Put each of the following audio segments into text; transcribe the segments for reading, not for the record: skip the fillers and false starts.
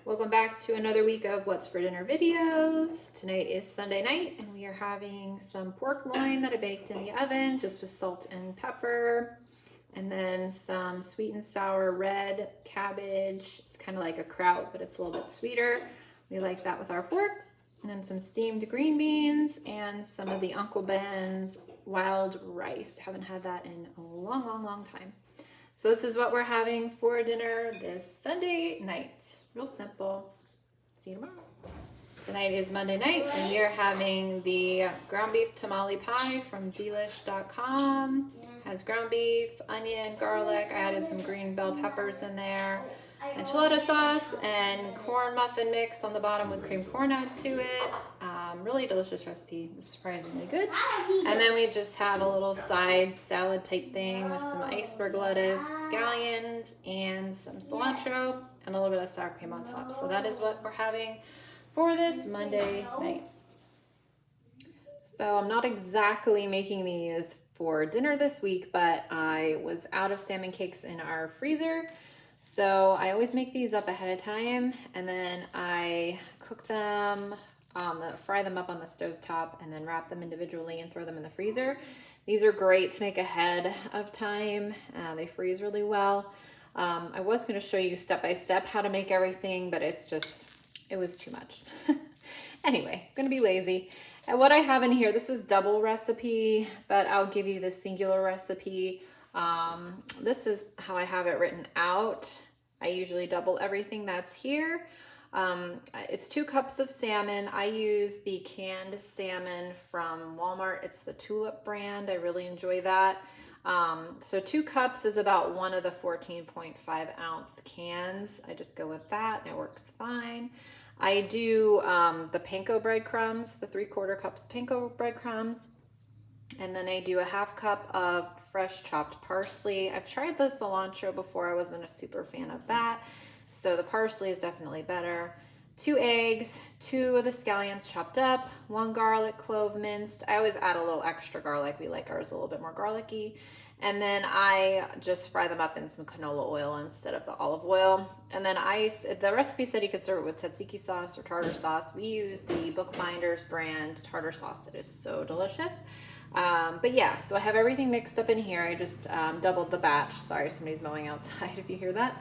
Welcome back to another week of What's for Dinner videos. Tonight is Sunday night and we are having some pork loin that I baked in the oven just with salt and pepper, and then some sweet and sour red cabbage. It's kind of like a kraut, but it's a little bit sweeter. We like that with our pork. And then some steamed green beans and some of the Uncle Ben's wild rice. Haven't had that in a long time. So this is what we're having for dinner this Sunday night. Real simple. See you tomorrow. Tonight is Monday night and we are having the ground beef tamale pie from delish.com. Has ground beef, onion, garlic. I added some green bell peppers in there. Enchilada sauce and corn muffin mix on the bottom with cream corn add to it. Really delicious recipe, surprisingly good. And then we just have a little side salad type thing with some iceberg lettuce, scallions, and some cilantro, and a little bit of sour cream on top. So that is what we're having for this Monday night. So I'm not exactly making these for dinner this week, but I was out of salmon cakes in our freezer. So I always make these up ahead of time, and then I cook them, fry them up on the stovetop, and then wrap them individually and throw them in the freezer. These are great to make ahead of time. They freeze really well. I was going to show you step by step how to make everything, but it was too much. Anyway, I'm going to be lazy. And what I have in here, this is double recipe, but I'll give you the singular recipe. This is how I have it written out. I usually double everything that's here. It's 2 cups of salmon. I use the canned salmon from Walmart. It's the Tulip brand. I really enjoy that. So 2 cups is about one of the 14.5 ounce cans. I just go with that and it works fine. I do the panko breadcrumbs, the 3/4 cups panko breadcrumbs. And then I do a 1/2 cup of fresh chopped parsley. I've tried the cilantro before. I wasn't a super fan of that. So the parsley is definitely better. 2 eggs, 2 of the scallions chopped up, 1 garlic clove minced. I always add a little extra garlic. We like ours a little bit more garlicky. And then I just fry them up in some canola oil instead of the olive oil. And then the recipe said you could serve it with tzatziki sauce or tartar sauce. We use the Bookbinders brand tartar sauce. It is so delicious. But yeah, so I have everything mixed up in here. I just doubled the batch. Sorry, somebody's mowing outside if you hear that.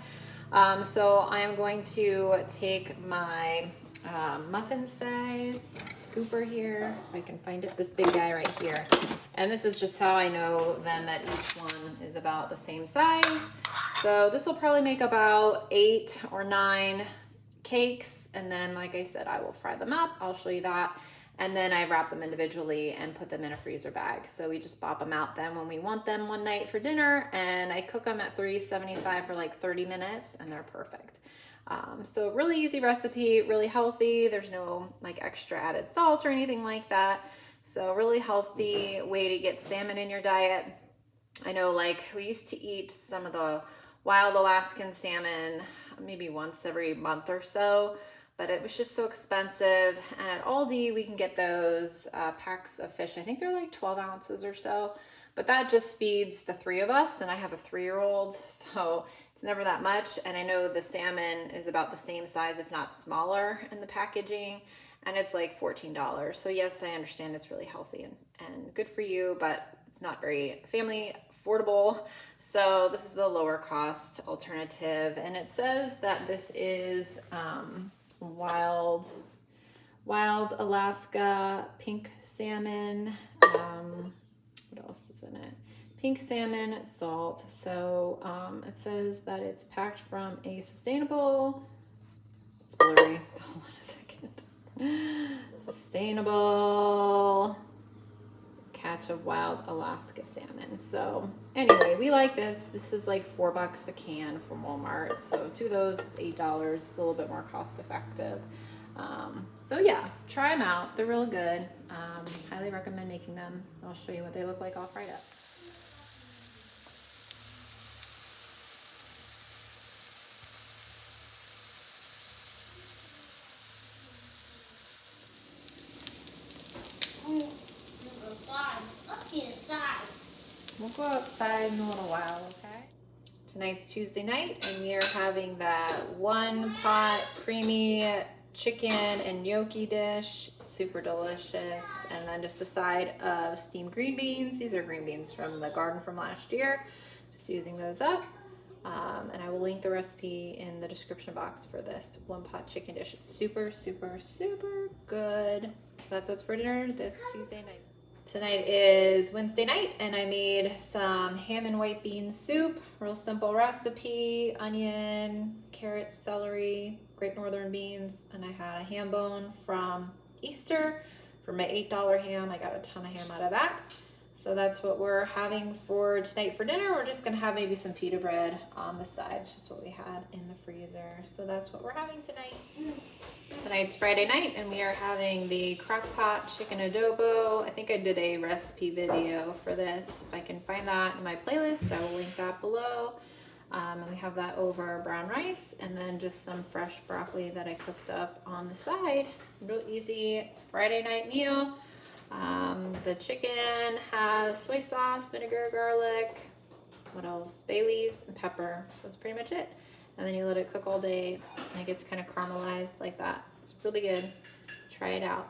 So I am going to take my muffin size scooper here, if I can find it, this big guy right here. And this is just how I know then that each one is about the same size. So this will probably make about 8 or 9 cakes. And then, like I said, I will fry them up. I'll show you that. And then I wrap them individually and put them in a freezer bag. So we just pop them out then when we want them one night for dinner, and I cook them at 375 for like 30 minutes and they're perfect. So really easy recipe, really healthy. There's no like extra added salt or anything like that. So really healthy way to get salmon in your diet. I know like we used to eat some of the wild Alaskan salmon maybe once every month or so, but it was just so expensive. And at Aldi, we can get those packs of fish. I think they're like 12 ounces or so, but that just feeds the 3 of us. And I have a 3-year-old, so it's never that much. And I know the salmon is about the same size, if not smaller in the packaging. And it's like $14. So yes, I understand it's really healthy and good for you, but it's not very family affordable. So this is the lower cost alternative. And it says that this is, wild Alaska pink salmon. What else is in it? Pink salmon, salt. So it says that it's packed from a sustainable, it's blurry, hold on a second, sustainable catch of wild Alaska salmon. So anyway, we like this. This is like $4 a can from Walmart. So 2 of those is $8. It's a little bit more cost effective. So yeah, try them out. They're real good. Highly recommend making them. I'll show you what they look like all fried up. We'll go outside in a little while, okay? Tonight's Tuesday night, and we are having that one pot creamy chicken and gnocchi dish. Super delicious. And then just a side of steamed green beans. These are green beans from the garden from last year. Just using those up. And I will link the recipe in the description box for this one pot chicken dish. It's super, super, super good. So that's what's for dinner this Tuesday night. Tonight is Wednesday night, and I made some ham and white bean soup. Real simple recipe: onion, carrots, celery, Great Northern beans, and I had a ham bone from Easter. For my $8 ham, I got a ton of ham out of that. So that's what we're having for tonight for dinner. We're just gonna have maybe some pita bread on the side. It's just what we had in the freezer. So that's what we're having tonight. Tonight's Friday night, and we are having the crock pot chicken adobo. I think I did a recipe video for this. If I can find that in my playlist, I will link that below. And we have that over brown rice, and then just some fresh broccoli that I cooked up on the side. Real easy Friday night meal. The chicken has soy sauce, vinegar, garlic, what else? Bay leaves and pepper. That's pretty much it. And then you let it cook all day, and it gets kind of caramelized like that. It's really good. Try it out.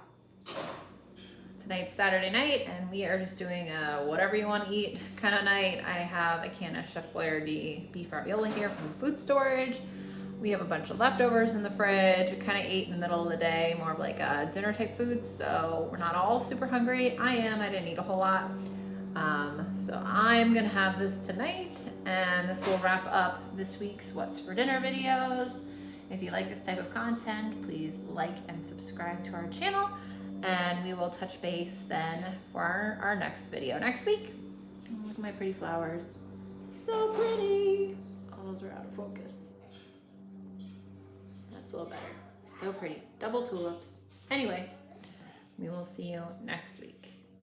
Tonight's Saturday night, and we are just doing a whatever you want to eat kind of night. I have a can of Chef Boyardee beef ravioli here from food storage. We have a bunch of leftovers in the fridge. We kind of ate in the middle of the day, more of like a dinner type food, so we're not all super hungry. I didn't eat a whole lot. So I'm gonna have this tonight, and this will wrap up this week's What's for Dinner videos. If you like this type of content, please like and subscribe to our channel, and we will touch base then for our next video next week. Oh, look at my pretty flowers. So pretty. Oh, those are out of focus. That's a little better. So pretty. Double tulips. Anyway, we will see you next week.